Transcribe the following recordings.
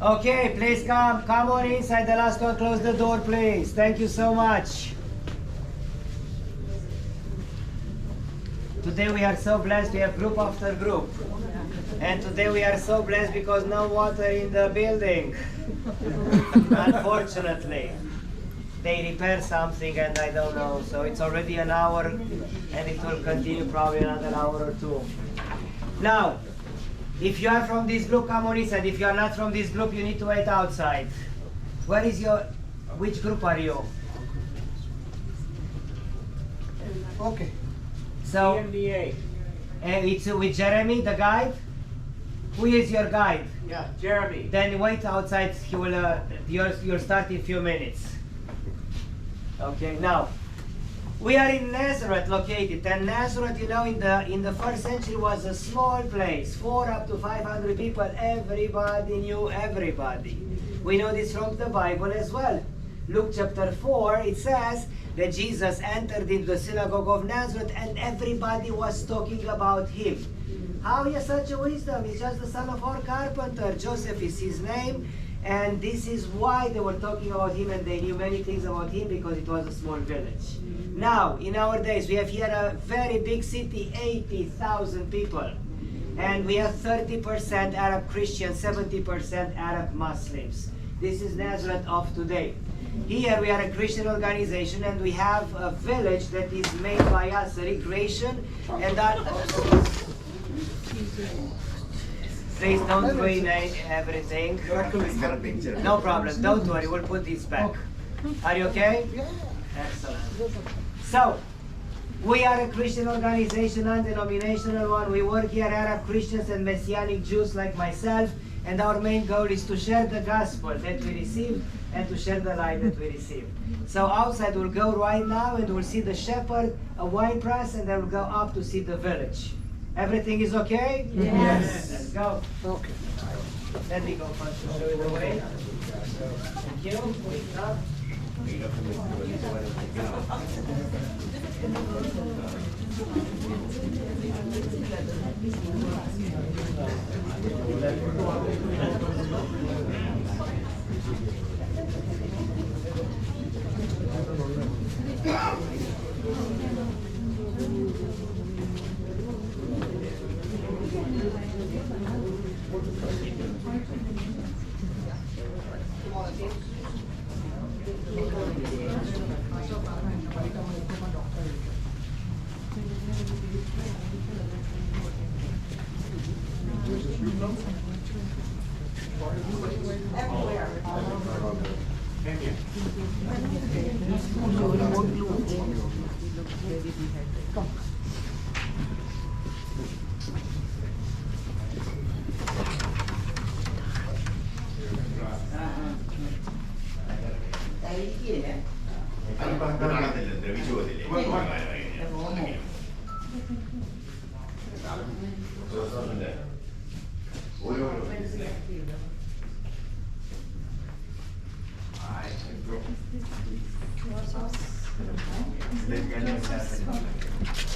Okay, please come on inside. The last one, close the door, please. Thank you so much. Today we are so blessed. We have group after group. And today we are so blessed because no water in the building. Unfortunately. They repair something and I don't know. So it's already an hour and it will continue probably another hour or two. Now, if you are from this group, come on inside. If you are not from this group, you need to wait outside. Which group are you? Okay. So, EMDA. it's with Jeremy, the guide? Who is your guide? Yeah, Jeremy. Then wait outside. He will. You'll start in a few minutes. Okay. Now, we are in Nazareth, located, and Nazareth, you know, in the first century was a small place, 400 up to 500 people. Everybody knew everybody. We know this from the Bible as well. Luke chapter 4, it says that Jesus entered into the synagogue of Nazareth, and everybody was talking about him. How he has such a wisdom? He's just the son of our carpenter. Joseph is his name. And this is why they were talking about him, and they knew many things about him because it was a small village. Now, in our days, we have here a very big city, 80,000 people. And we have 30% Arab Christians, 70% Arab Muslims. This is Nazareth of today. Here we are a Christian organization, and we have a village that is made by us, a recreation, and that... Please don't ruin everything. No problem. Don't worry. We'll put this back. Are you okay? Excellent. So, we are a Christian organization, non-denominational one. We work here, Arab Christians and Messianic Jews like myself. And our main goal is to share the gospel that we receive and to share the light that we receive. So outside we'll go right now and we'll see the shepherd, a wine press, and then we'll go up to see the village. Everything is okay? Yes. Let's go. Okay. Let me go first to show you the way. Thank you. Wait up.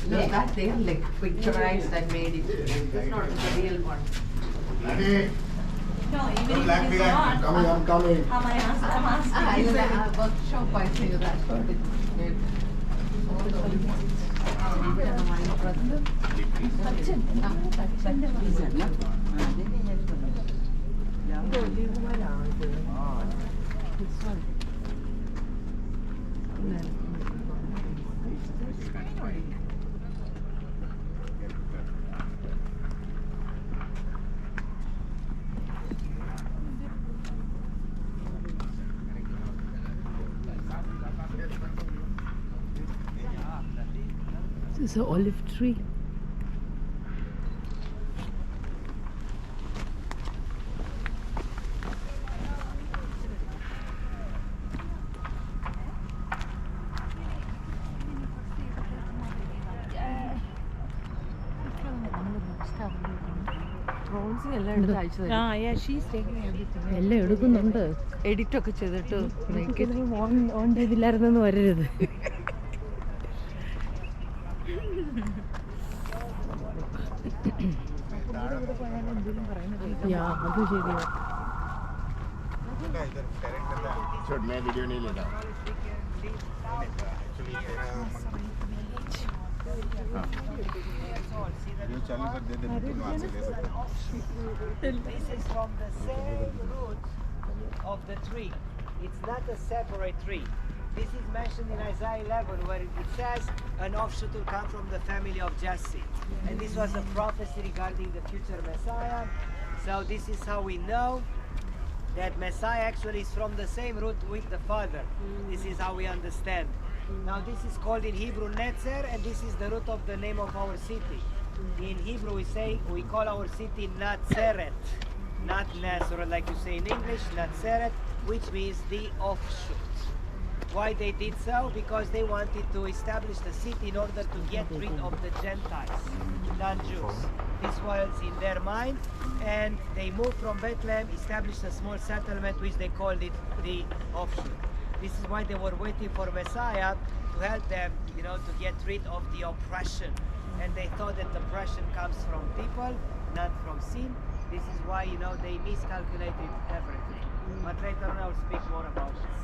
No, that they are like picturized and made it. It's not the real one. No, even if it's not. I'm coming. I'm asking. It's a workshop, I think that's what it made. This is an olive tree. Yeah, she's taking everything. എല്ലാം എടുക്കുന്നുണ്ട്. Edit ഒക്കെ ചെയ്തിട്ട് make it. ഓണ്ടതില്ലായിരുന്നെന്ന് വരരുത്. അത് ശരിയാ. छोड़ मैं video नहीं लेता वीडियो चालू कर दे वहाँ से ले सकते This is from the same root of the tree. It's not a separate tree. This is mentioned in Isaiah 11 where it says an offshoot will come from the family of Jesse. And this was a prophecy regarding the future Messiah. So this is how we know that Messiah actually is from the same root with the Father. This is how we understand. Now this is called in Hebrew Netzer, and this is the root of the name of our city. In Hebrew we call our city Nazareth, not Nazareth like you say in English, Nazareth, which means the offshoot. Why they did so? Because they wanted to establish the city in order to get rid of the Gentiles, non-Jews. This was in their mind, and they moved from Bethlehem, established a small settlement which they called it the offshoot. This is why they were waiting for Messiah to help them, to get rid of the oppression. And they thought that the oppression comes from people, not from sin. This is why, they miscalculated everything. But later on I'll speak more about this.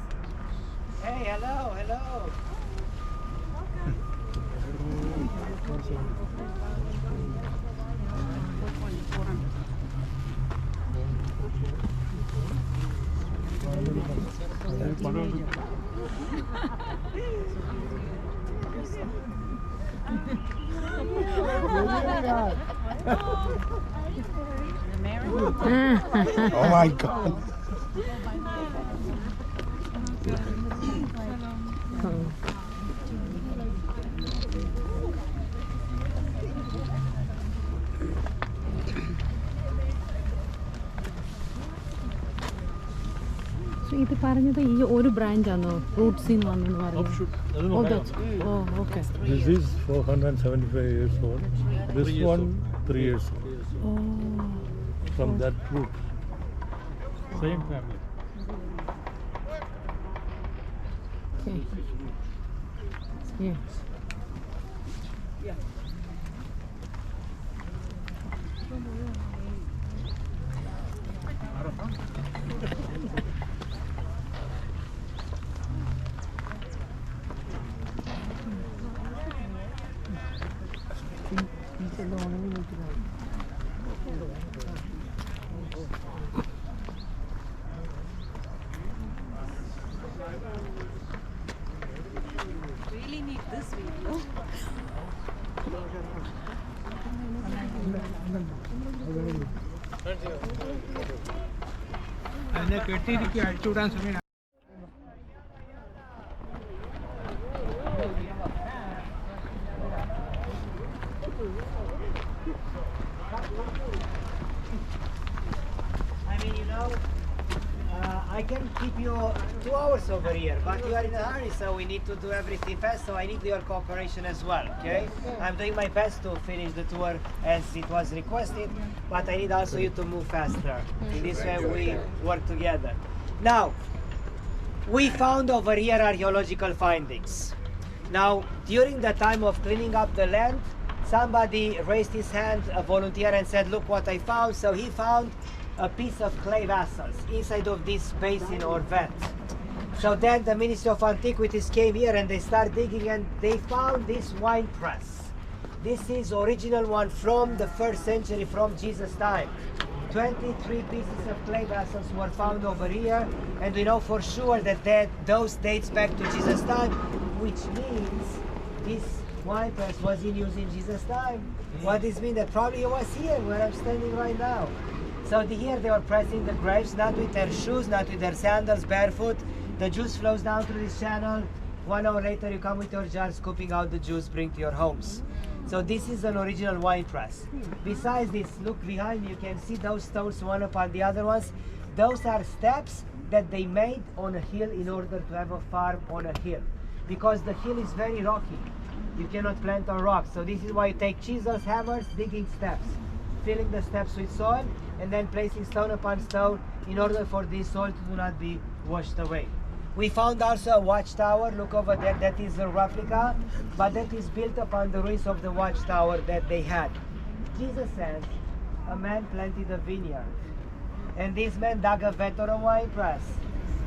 Hey, hello, hello. Oh my God. So ഇത് പറഞ്ഞത് ഈ ഒരു ബ്രാഞ്ചാണോ റൂട്ട്സിൽ നിന്ന് വന്നെന്ന് പറഞ്ഞു Oh, that's, okay. This is 475 years old. This one 3 years old. Oh, From that group. Same family. okay. Yeah. Really need this video. അതിനെ കെട്ടിയിരിക്കുക അഴിച്ചുവിടാൻ സമയം I mean, I can keep you 2 hours over here, but you are in a hurry, so we need to do everything fast, so I need your cooperation as well, okay? I'm doing my best to finish the tour as it was requested, but I need also you to move faster. In this way, we work together. Now, we found over here archaeological findings. Now, during the time of cleaning up the land, somebody raised his hand, a volunteer, and said, look what I found. So he found a piece of clay vessels inside of this basin or vent. So then the Ministry of Antiquities came here and they started digging, and they found this wine press. This is original one from the 1st century, from Jesus' time. 23 pieces of clay vessels were found over here, and we know for sure that those dates back to Jesus' time, which means this wine press was in use in Jesus' time. What does this mean? That probably it was here where I'm standing right now. So here they were pressing the grapes, not with their shoes, not with their sandals, barefoot. The juice flows down through this channel. 1 hour later you come with your jar, scooping out the juice, bring to your homes. So this is an original wine press. Besides this, look behind me, you can see those stones one upon the other ones. Those are steps that they made on a hill in order to have a farm on a hill. Because the hill is very rocky. You cannot plant on rocks. So this is why you take chisels, hammers, digging steps, filling the steps with soil, and then placing stone upon stone in order for this soil to not be washed away. We found also a watchtower. Look over there, that is a replica, but that is built upon the ruins of the watchtower that they had. Jesus says, a man planted a vineyard, And this man dug a vat or a wine press.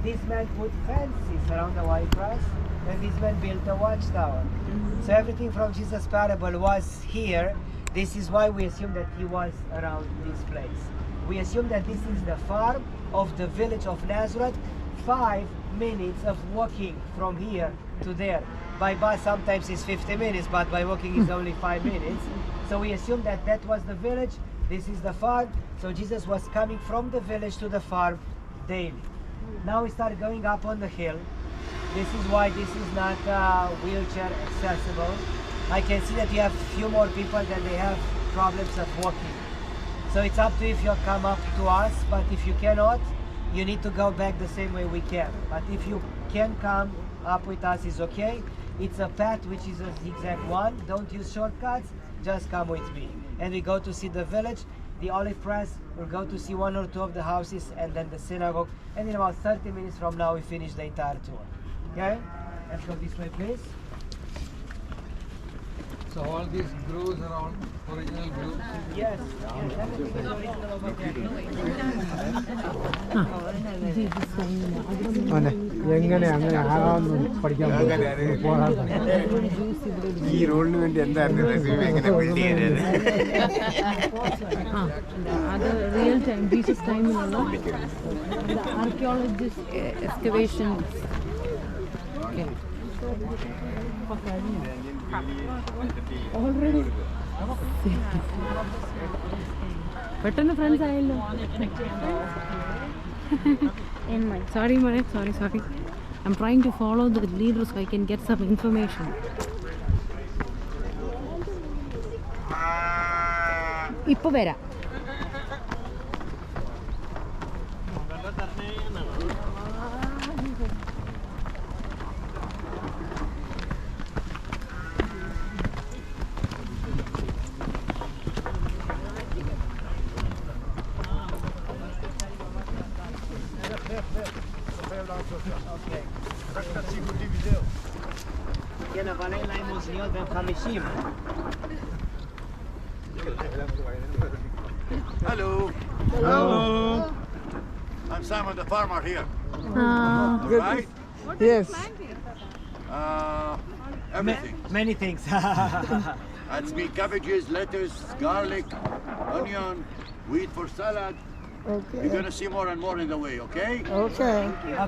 This man put fences around the wine press, and this man built a watchtower. So everything from Jesus' parable was here. This is why we assume that he was around this place. We assume that this is the farm of the village of Nazareth. 5 minutes of walking from here to there. By bus sometimes it's 50 minutes, but by walking it's only 5 minutes. So we assume that that was the village, this is the farm. So Jesus was coming from the village to the farm daily. Now we start going up on the hill. This is why this is not wheelchair accessible. I can see that you have few more people that they have problems of walking. So it's up to you if you come up to us, but if you cannot, you need to go back the same way we can. But if you can come up with us, it's okay. It's a path which is a zigzag one. Don't use shortcuts, just come with me. And we go to see the village, the olive press, we'll go to see 1 or 2 of the houses and then the synagogue. And in about 30 minutes from now, we finish the entire tour. Okay? Let's go this way, please. So all these grooves are all original grooves? Yes, everything is original over there. എങ്ങനെ അങ്ങനെ ആകാമെന്ന് പഠിക്കാൻ ഈ റോഡിന് വേണ്ടി എന്തായിരുന്നു resume എങ്ങനെ build ചെയ്തത്? അത് റിയൽ ടൈം ജീസസ് ടൈമിലുള്ള ആർക്കിയോളജിസ്റ്റ് എക്സ്കവേഷൻ ഓൾറെഡി പെട്ടെന്ന് ഫ്രണ്ട്സ് ആയല്ലോ. Sorry, Mane. Sorry. I'm trying to follow the leader so I can get some information. ഇപ്പൊ വരാം. כן, אבל אין להם אוזניות והם 50. Hello. Hello. I'm Simon the farmer here. Ah. All right? Yes. Everything. Many things. That's me cabbages, lettuce, garlic, onion, wheat for salad. Okay. You're gonna see more and more in the way, okay? Okay.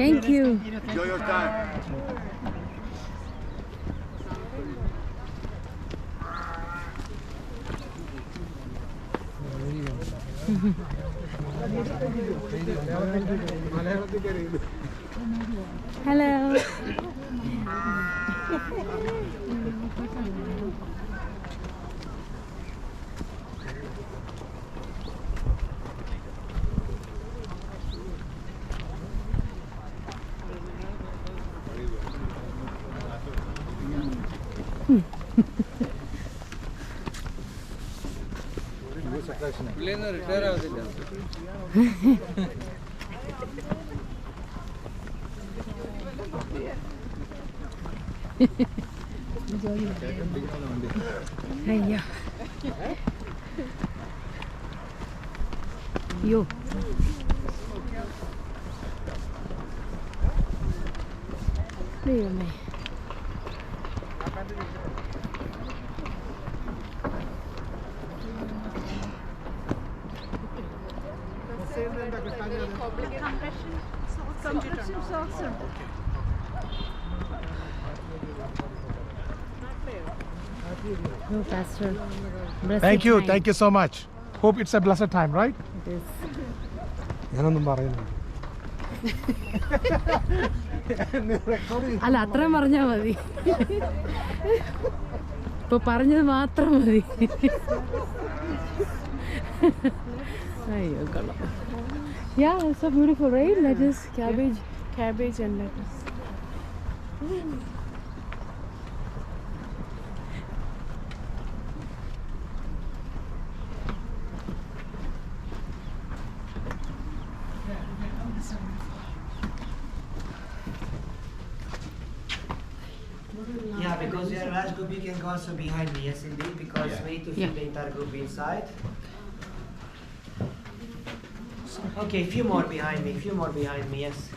Thank you. Enjoy your time. Hello. പുള്ളിയൊന്നും retire ആവത്തില്ല. അയ്യോ അയ്യോ ദൈവമേ. No, Pastor. Blessed time. Thank you so much. Hope it's a blessed time, right? It is. ഞാനൊന്നും പറയുന്നില്ല. അല്ല അത്രയും പറഞ്ഞാൽ മതി. ഇപ്പൊ പറഞ്ഞത് മാത്രം മതി. അയ്യോ കൊള്ളാം. Yeah, it's so beautiful, right? Lettuce, cabbage and lettuce. Yeah, because we are a large group, you can go also behind me, yes indeed, because we need to fit the entire group inside. Okay, a few more behind me, yes.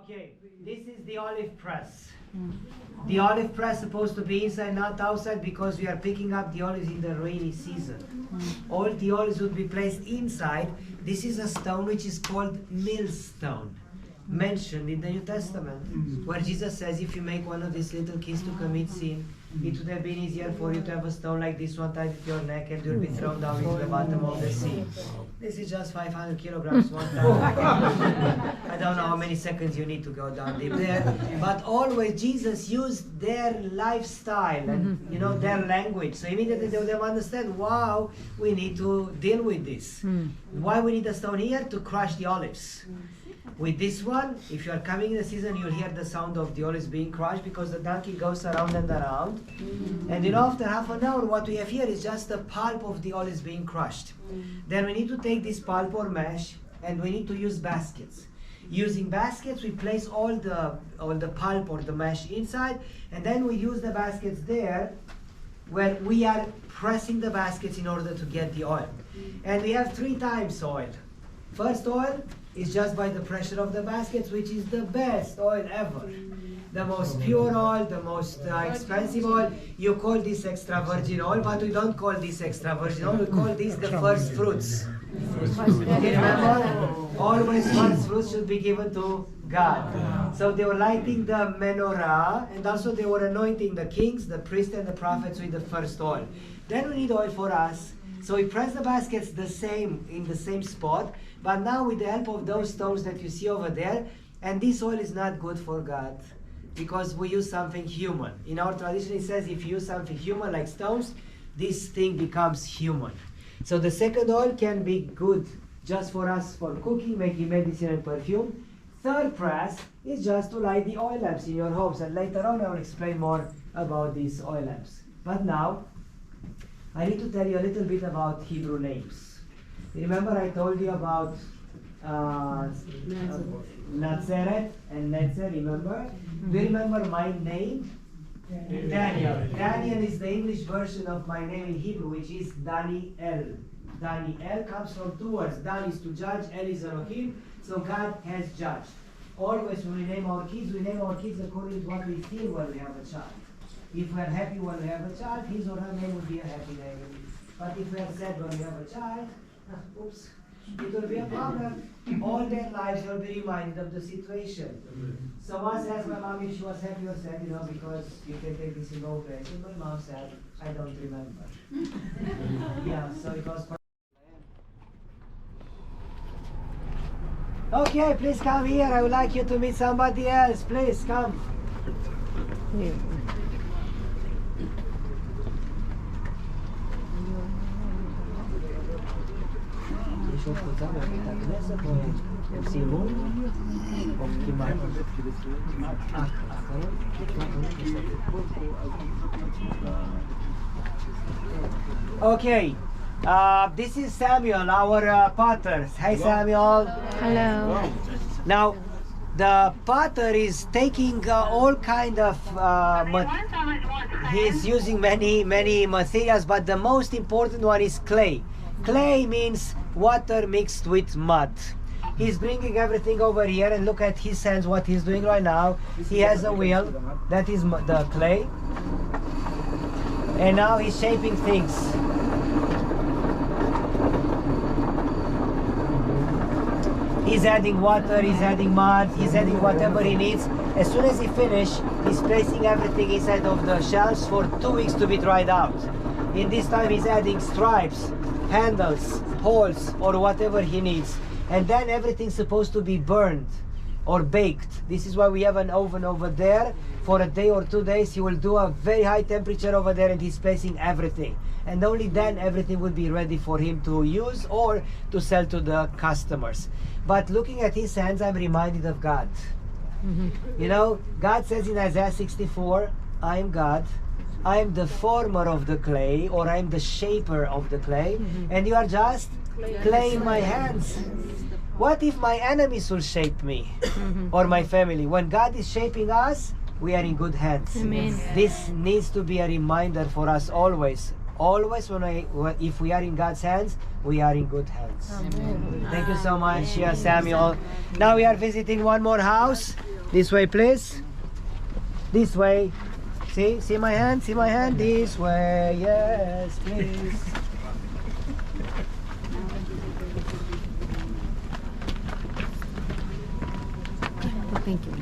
Okay, this is the olive press. The olive press supposed to be inside, not outside, because we are picking up the olives in the rainy season. All the olives would be placed inside. This is a stone which is called millstone, mentioned in the New Testament, where Jesus says, if you make one of these little kids to commit sin, it would have been easier for you to have a stone like this one tied to your neck and you'll be thrown down into the bottom of the sea. This is just 500 kilograms one time. I don't know how many seconds you need to go down deep there. But always Jesus used their lifestyle and their language. So immediately they would have understand, wow, we need to deal with this. Why we need a stone here? To crush the olives. With this one, if you are coming in the season, you'll hear the sound of the olives being crushed because the donkey goes around and around. And after half an hour, what we have here is just the pulp of the olives being crushed. Then we need to take this pulp or mesh and we need to use baskets. Using baskets, we place all the pulp or the mesh inside, and then we use the baskets there where we are pressing the baskets in order to get the oil. And we have 3 types oil. First oil is just by the pressure of the baskets, which is the best oil ever. The most pure oil, the most expensive oil. You call this extra virgin oil, but we don't call this extra virgin oil. We call this the first fruits. You remember? Always first fruits should be given to God. So they were lighting the menorah, and also they were anointing the kings, the priests, and the prophets with the first oil. Then we need oil for us. So we press the baskets in the same spot, but now with the help of those stones that you see over there, and this oil is not good for God because we use something human. In our tradition it says if you use something human like stones, this thing becomes human. So the second oil can be good just for us for cooking, making medicine and perfume. Third press is just to light the oil lamps in your homes, and later on I will explain more about these oil lamps. But now I need to tell you a little bit about Hebrew names. Remember I told you about Nazareth and Netzer, remember? Do you remember my name? Daniel. Daniel is the English version of my name in Hebrew, which is Daniel. Daniel comes from 2 words. Dan is to judge, El is Elohim, so God has judged. Always when we name our kids according to what we feel when we have a child. If we are happy when we have a child, his or her name will be a happy name. But if we are sad when we have a child, oops, it will be a problem. All their lives will be reminded of the situation. So once I asked my mom if she was happy or sad, because you can take this in both ways. And my mom said, I don't remember. Yeah, so it was quite. Okay, please come here. I would like you to meet somebody else. Please come. Yeah. Okay, this is Samuel, our potter. Hi Samuel. Hello. Now, the potter is taking all kind of, he's using many materials, but the most important one is clay. Clay means water mixed with mud. He's bringing everything over here, and look at his hands, what he's doing right now. He has a wheel, that is the clay. And now he's shaping things. He's adding water, he's adding mud, he's adding whatever he needs. As soon as he finishes, he's placing everything inside of the shelves for 2 weeks to be dried out. In this time he's adding stripes, handles, holes, or whatever he needs. And then everything's supposed to be burned or baked. This is why we have an oven over there, for a day or 2 days. He will do a very high temperature over there, and he's placing everything. And only then everything will be ready for him to use or to sell to the customers. But looking at his hands, I'm reminded of God. You know, God says in Isaiah 64, I am God. I am the former of the clay, or I am the shaper of the clay, and you are just clay in my hands. What if my enemies will shape me or my family? When God is shaping us, we are in good hands. Amen. This needs to be a reminder for us always. Always, if we are in God's hands, we are in good hands. Thank you so much, Samuel. Now we are visiting one more house. This way, please. This way. See my hand? See my hand? This way. Yes, please. Thank you.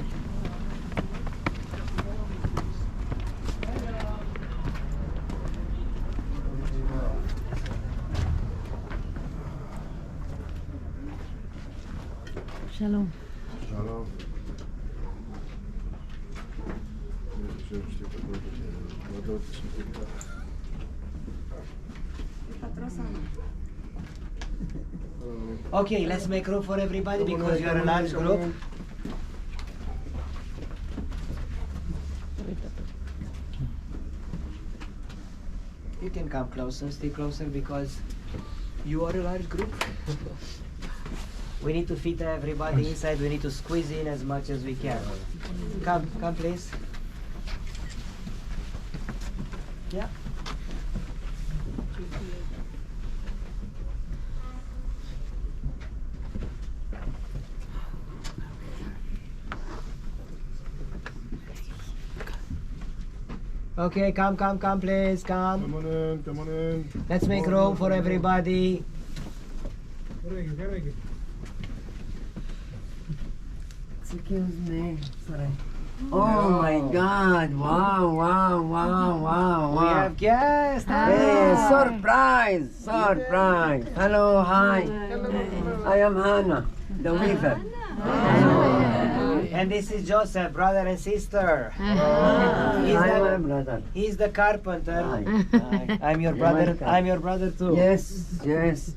Shalom. Shalom. Okay, let's make room for everybody because you are a large group. You can come closer, stay closer because you are a large group. We need to fit everybody inside. We need to squeeze in as much as we can. Come please. Yeah. Okay, come please, come. Come on in. Let's make room for everybody. Excuse me. Sorry. Oh my God! Wow! We have guests. Hey, surprise! Hello, hi. I am Hannah, the weaver. And this is Joseph, brother and sister. Hi, my brother. He's the carpenter. Hi. I'm your brother. I'm your brother too. Yes,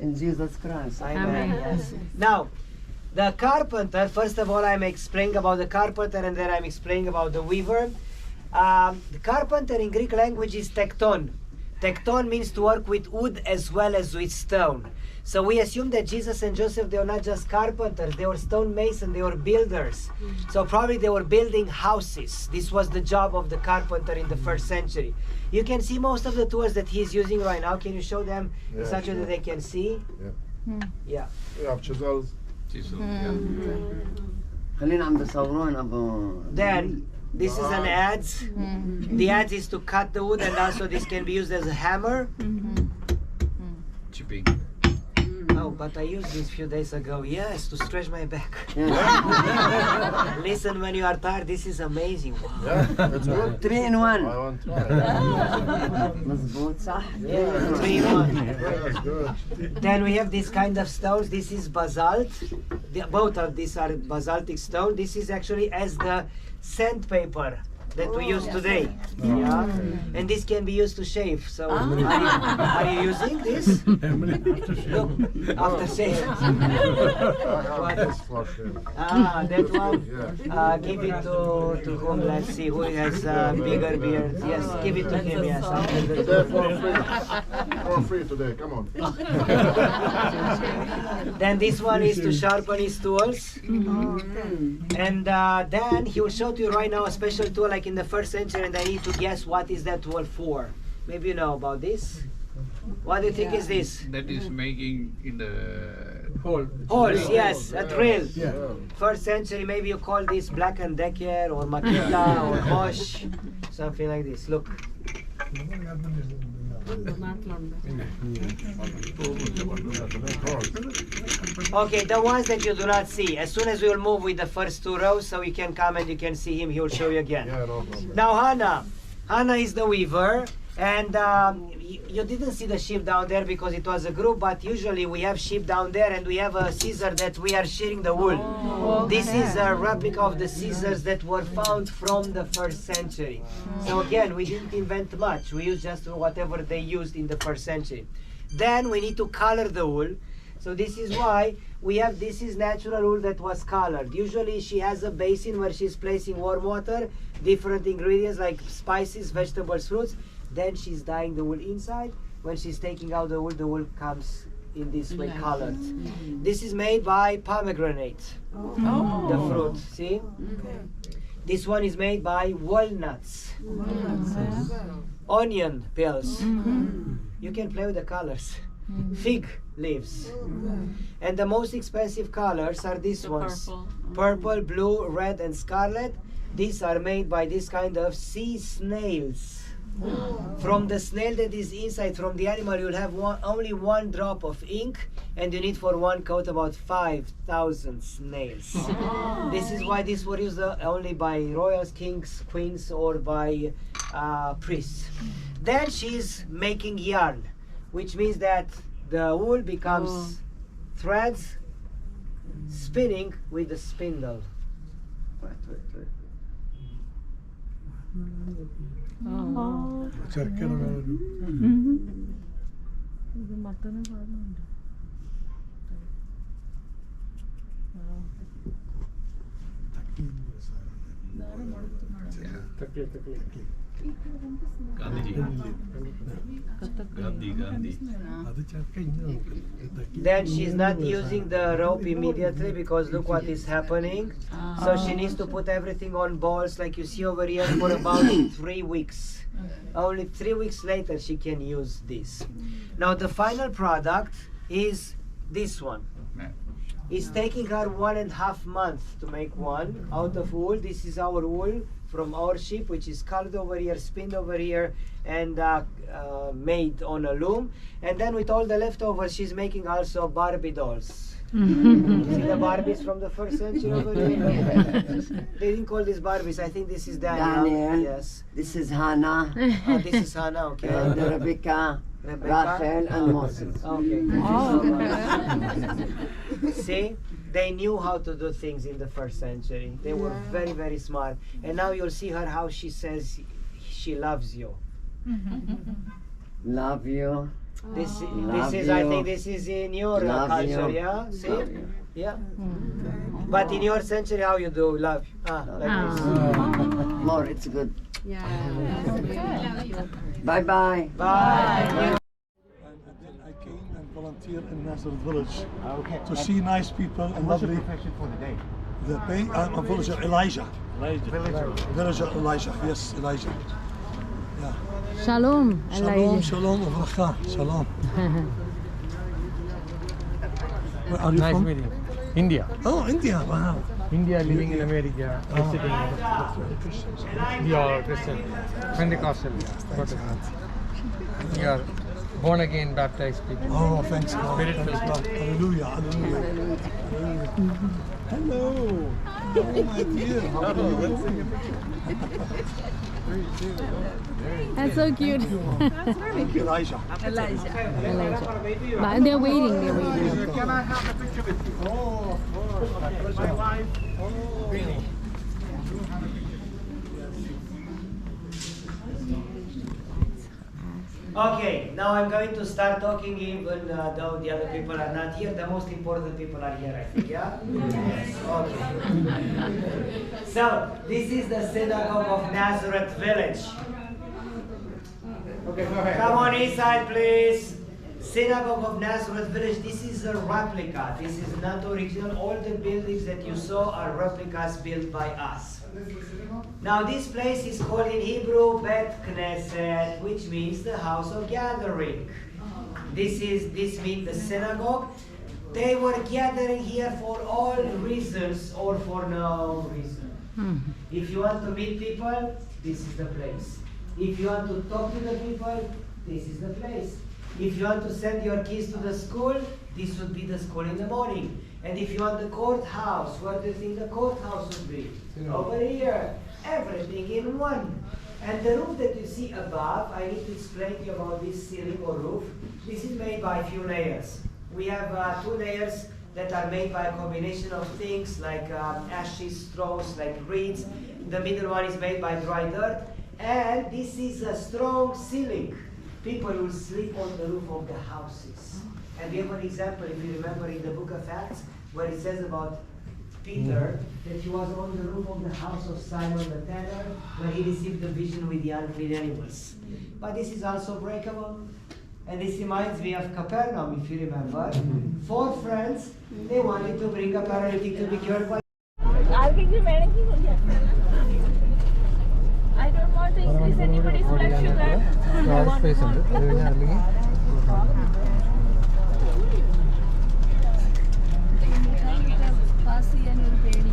in Jesus Christ. Amen. Yes. Now, the carpenter. First of all, I'm explaining about the carpenter, and then I'm explaining about the weaver. The carpenter in Greek language is tekton. Tekton means to work with wood as well as with stone. So we assume that Jesus and Joseph, they were not just carpenters, they were stonemasons, they were builders. So probably they were building houses. This was the job of the carpenter in the first century. You can see most of the tools that he's using right now. Can you show them in such a way that they can see? Yeah. We have chisels. خلينا عم بصورون أبو. Then this is an adze. The adze is to cut the wood, and also this can be used as a hammer. Chipping. Oh, but I used this few days ago. Yes, to stretch my back. Listen, when you are tired, this is amazing. Wow. Yeah, it's good. 3 in 1. I want to try. مظبوط صح. Yeah, 3 in 1. That's good. Then we have this kind of stones. This is basalt. Both of these are basaltic stone. This is actually as the sandpaper that we use today. Yeah, and this can be used to shave. So are you using this? Look, after shave. This for sure. That one. Yeah. Give it to whom? Let's see who has bigger beard. Yes, give it to him. Yes. Today for free. For free today. Come on. Then this one is to sharpen his tools. And then he will show to you right now a special tool like in the first century, and I need to guess what is that tool for. Maybe you know about this. What do you think is this? That is making in the Holes, yes, a drill. First century, maybe you call this Black and Decker or Makita or Bosch, something like this. Look. Okay, the ones that you do not see. As soon as we will move with the first 2 rows, so you can come and you can see him, he will show you again. Yeah, no problem. Now Hannah is the weaver, And you didn't see the sheep down there because it was a group, but usually we have sheep down there and we have a scissor that we are shearing the wool. This is a replica of the scissors that were found from the 1st century. So again, we didn't invent much. We used just whatever they used in the 1st century. Then we need to color the wool. So this is why we have, this is natural wool that was colored. Usually she has a basin where she's placing warm water, different ingredients like spices, vegetables, fruits. Then she's dyeing the wool inside. When she's taking out the wool comes in this way colored. This is made by pomegranate, the fruit, see? This one is made by walnuts, onion peels. You can play with the colors. Fig leaves. And the most expensive colors are these ones. Purple, blue, red, and scarlet. These are made by this kind of sea snails. From the snail that is inside, from the animal, you'll have only 1 drop of ink, and you need for 1 coat about 5,000 snails. This is why these were used only by royals, kings, queens, or by priests. Then she's making yarn, which means that the wool becomes threads, spinning with the spindle. ചെറുക്കനെ വേണം ഇത് മത്തന് സാധനമുണ്ട് അത് ചെറുക്ക ഇങ്ങനെ Then she's not using the rope immediately because look what is happening. So she needs to put everything on balls like you see over here for about 3 weeks. Only 3 weeks later she can use this. Now the final product is this one. It's taking her 1.5 months to make one out of wool. This is our wool from our sheep, which is colored over here, spinned over here, and made on a loom. And then with all the leftovers, she's making also Barbie dolls. See the Barbies from the 1st century over here? They didn't call these Barbies. I think this is Daniel. Yes. This is Hannah. This is Hannah, okay. And Rebecca, Rachel, and Moses. Okay. See? They knew how to do things in the 1st century. They were very, very smart. And now you'll see her how she says she loves you. Love you. This Love is, you. I think this is in your Love culture, you. yeah? See? Love you. Yeah. But in your century, how you do love? Like this. More, it's good. Bye-bye. Bye. I came and volunteered in Nazareth village to see nice people and lovely. for the day? I'm a villager, Elijah. Villager Elijah, yes, Elijah. Yeah. Shalom. Shalom, shalom, uvracha, shalom. Where are you Nice from? meeting. India. Oh, India, wow. India living in America. Visiting. You are Christian. Pentecostal. You are born again, baptized people. Oh, thanks God. Spirit Thanks filled. God. Hallelujah, hallelujah. Hello. Oh, my dear. How are you? That's so cute. Thank you, Elijah. Elijah. But they're waiting. Can I have a picture with you? Oh, With my wife. Okay, now I'm going to start talking even though the other people are not here. The most important people are here, I think, yeah? Yes. Okay. So, this is the synagogue of Nazareth village. Okay, go ahead. Come on inside, please. Synagogue of Nazareth village. This is a replica. This is not original. All the buildings that you saw are replicas built by us. Now this place is called in Hebrew Bet Knesset, which means the house of gathering. This means the synagogue. They were gathering here for all reasons or for no reason. If you want to meet people, this is the place. If you want to talk to the people, this is the place. If you want to send your kids to the school, this would be the school in the morning. And if you want the courthouse, where do you think the courthouse would be? Over here. Everything in one. And the roof that you see above, I need to explain to you about this ceiling or roof. This is made by a few layers. We have 2 layers that are made by a combination of things like ashes, straws, like reeds. The middle one is made by dry dirt. And this is a strong ceiling. People will sleep on the roof of the houses. And we have an example, if you remember, in the book of Acts, where it says about Peter, that he was on the roof of the house of Simon the tanner, when he received the vision with the unclean animals. But this is also breakable. And this reminds me of Capernaum, if you remember. 4 friends, they wanted to bring a paralytic to be cured by. I don't want to increase anybody's blood sugar. space ഉണ്ട് അത് കഴിഞ്ഞാൽ അല്ലെങ്കിൽ pass ചെയ്യാൻ ഒരു പേടി.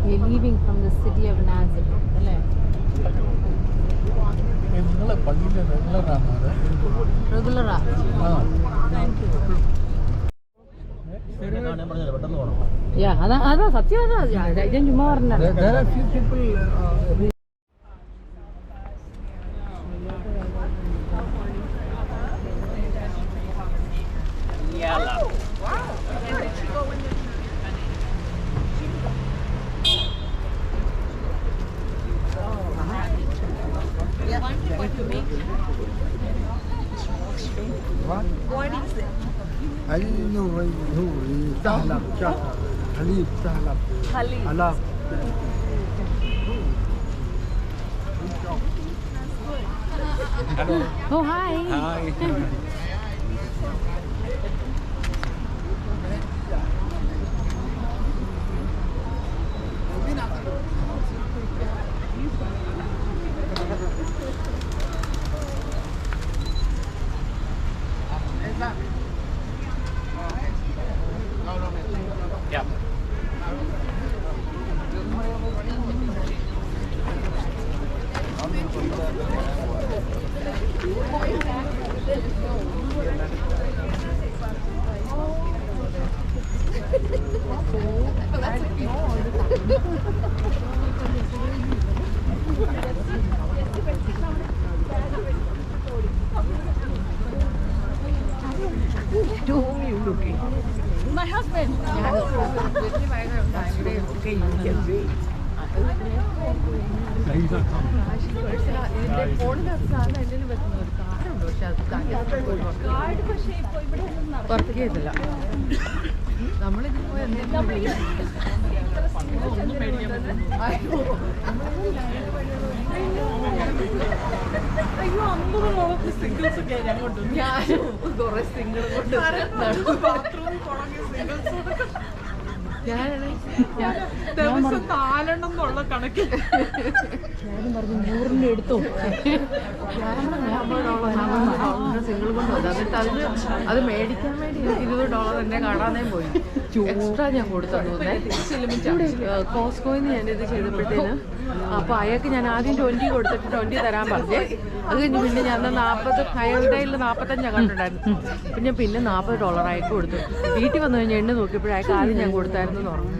We're leaving from the city of Nazareth. നിങ്ങളെ പള്ളിയിലെ റെഗുലറാണ് അത് Regular. Thank you. Yeah, അതാ സത്യം അതാ ഞാൻ ചുമ്മാ പറഞ്ഞത്. There are few people What is it? Halib. Oh, hi. My husband. Card പക്ഷേ ഇപ്പോൾ ഇവിടെ വർക്ക് ചെയ്തില്ല. നമ്മളിതിൽ പോയി എന്തെങ്കിലും അയ്യോ $50 സിംഗിൾസ് ഒക്കെ ഞാൻ കൊണ്ടുവന്നു. ഞാനും കുറെ സിംഗിൾ കൊണ്ട് ബാത്റൂമിൽ തുടങ്ങിയ സിംഗിൾസ് ഞാൻ ദിവസം 4 എന്നുള്ള കണക്കിൽ ഞാനും പറഞ്ഞു 100 എടുത്തോ. സിംഗിൾ കൊണ്ട് വന്നു. എന്നിട്ട് അത് മേടിക്കാൻ വേണ്ടി $20 എന്നെ കാണാനേ പോയി. എക്സ്ട്രാ ഞാൻ കൊടുത്തു. കോസ്കോയിൽ നിന്ന് ഞാനിത് ചെയ്തപ്പോഴത്തേന് അപ്പോൾ അയാൾക്ക് ഞാൻ ആദ്യം 20 കൊടുത്തിട്ട് 20 തരാൻ പറഞ്ഞേ. അത് കഴിഞ്ഞ് പിന്നെ ഞാൻ 40 അയാളുടെ 45 കണ്ടിട്ടുണ്ടായിരുന്നു. പിന്നെ $40 അയക്ക് കൊടുത്തു. വീട്ടിൽ വന്നു കഴിഞ്ഞാൽ എണ്ണ നോക്കിയപ്പോഴേക്ക് ആദ്യം ഞാൻ കൊടുത്തായിരുന്നു എന്ന് പറഞ്ഞു.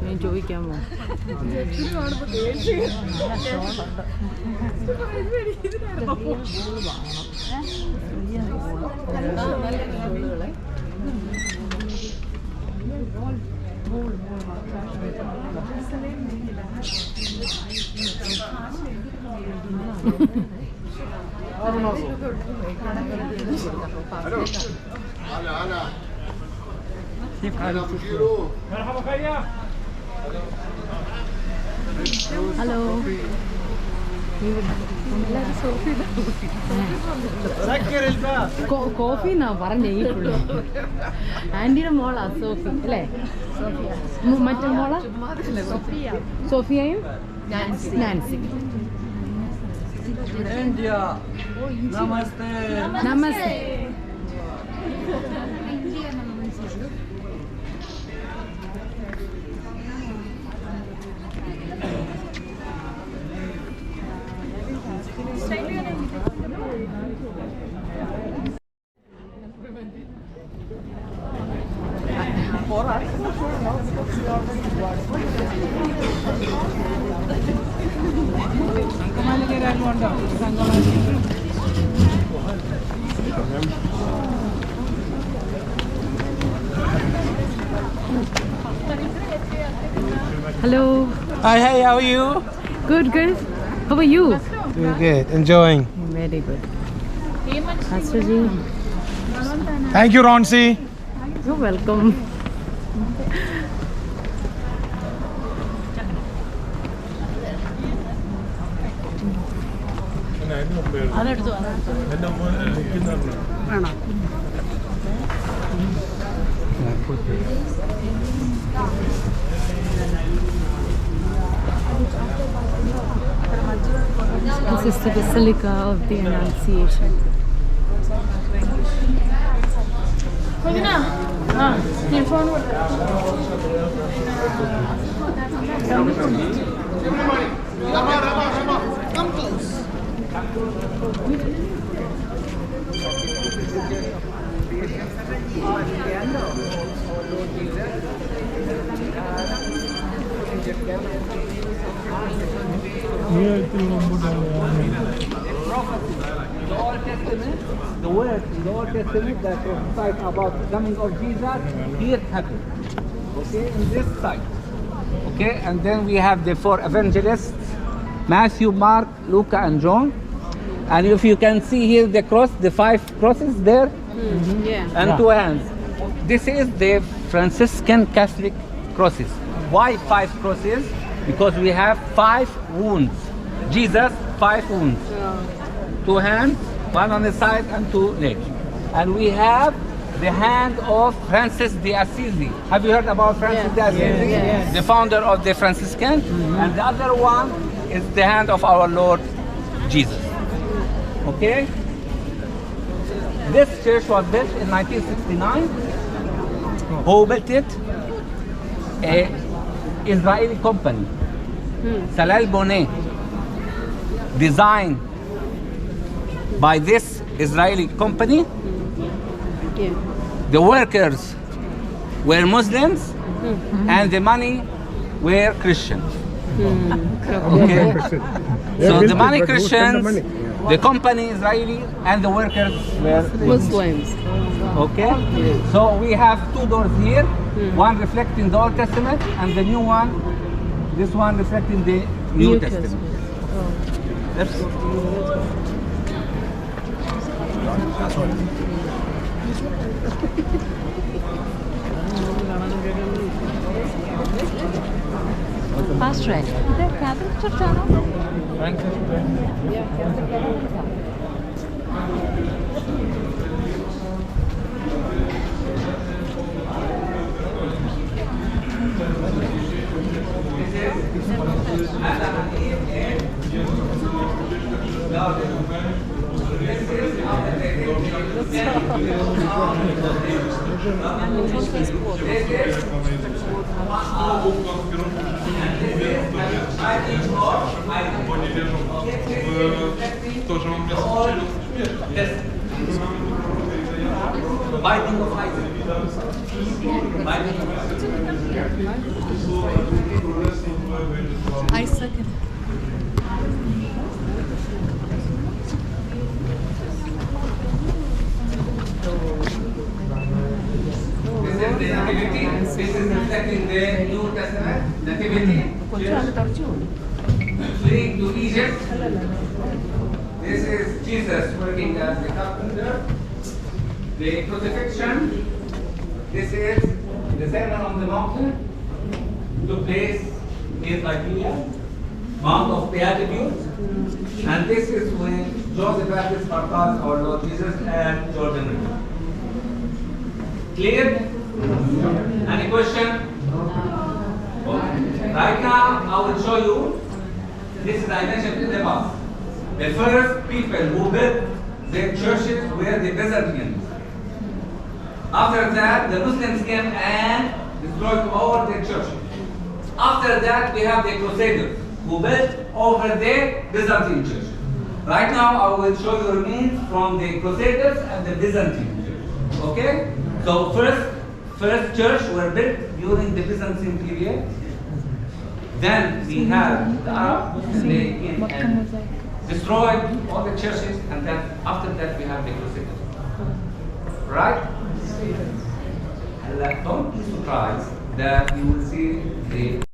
ഞാൻ ചോദിക്കാമോ? ഹലോ. കോഫി എന്നാ പറഞ്ഞേ ഈ പുള്ളി. ആന്റിയുടെ മോളാ സോഫി അല്ലേ? മറ്റേ മോളാ സോഫിയയും Nancy. Namaste. Hello. Hi, hey, how are you? Good, good. How are you? Doing good, enjoying. Very good. Pastor Ji, Thank you, Ronsi. you're welcome. This is the Basilica of the Annunciation. The Old Testament, the word in the Old Testament that prophesied about the coming of Jesus, here happened. Okay, in this site. Okay, and then we have the four evangelists, Matthew, Mark, Luke, and John. And if you can see here the cross, the 5 crosses there, and 2 hands. This is the Franciscan Catholic crosses. Why 5 crosses? Because we have 5 wounds. Jesus, 5 wounds. 2 hands, 1 on the side and 2 legs. And we have the hand of Francis de Assisi. Have you heard about Francis de Assisi? Yes. The founder of the Franciscan. And the other one is the hand of our Lord Jesus. Okay? This church was built in 1969. Who built it? A Israeli company. Salal Bonet. Designed by this Israeli company. The workers were Muslims and the money were Christians. Okay? So the money Christians, the company Israeli, and the workers were Muslims. Okay? So we have 2 doors here, one reflecting the Old Testament and the new one, this one reflecting the New Testament. Let's Pastor, ഇത് Catholic ചർച്ചാണോ? I second. This is reflecting the New Testament, Nativity, fleeing to Egypt. This is Jesus working as the carpenter. The crucifixion. This is the Sermon on the Mountain. Took place in Liberia, Mount of Beatitudes. And this is when Joseph Baptist baptized our Lord Jesus and Jordan River. Clear? Any question? Right now, I will show you. This is I mentioned in the past. The first people who built their churches were the Byzantines. After that, the Muslims came and destroyed all their churches. After that, we have the Crusaders who built over the Byzantine church. Right now, I will show you remains from the Crusaders and the Byzantine church. Okay? So first first church were built during the Byzantine period. Then we had the Arab, they came and destroyed all the churches, and then after that we have the Crusades. Right? Don't be surprised that you will see the